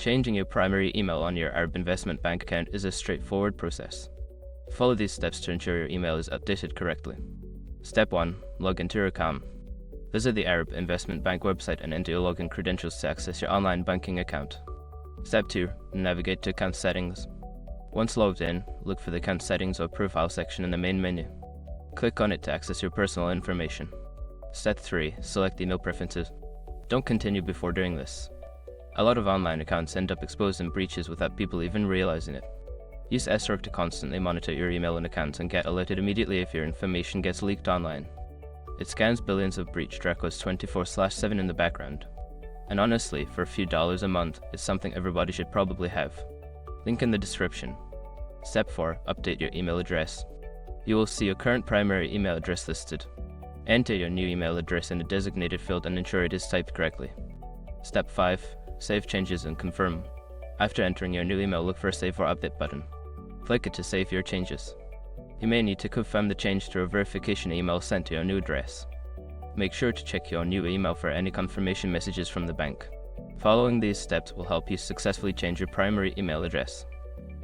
Changing your primary email on your Arab Investment Bank account is a straightforward process. Follow these steps to ensure your email is updated correctly. Step 1. Log into your account. Visit the Arab Investment Bank website and enter your login credentials to access your online banking account. Step 2. Navigate to account settings. Once logged in, look for the account settings or profile section in the main menu. Click on it to access your personal information. Step 3. Select email preferences. Don't continue before doing this. A lot of online accounts end up exposed in breaches without people even realizing it. Use SROC to constantly monitor your email and accounts and get alerted immediately if your information gets leaked online. It scans billions of breached records 24/7 in the background. And honestly, for a few dollars a month, it's something everybody should probably have. Link in the description. Step 4. Update your email address. You will see your current primary email address listed. Enter your new email address in a designated field and ensure it is typed correctly. Step 5. Save changes and confirm. After entering your new email, look for a Save or Update button. Click it to save your changes. You may need to confirm the change through a verification email sent to your new address. Make sure to check your new email for any confirmation messages from the bank. Following these steps will help you successfully change your primary email address.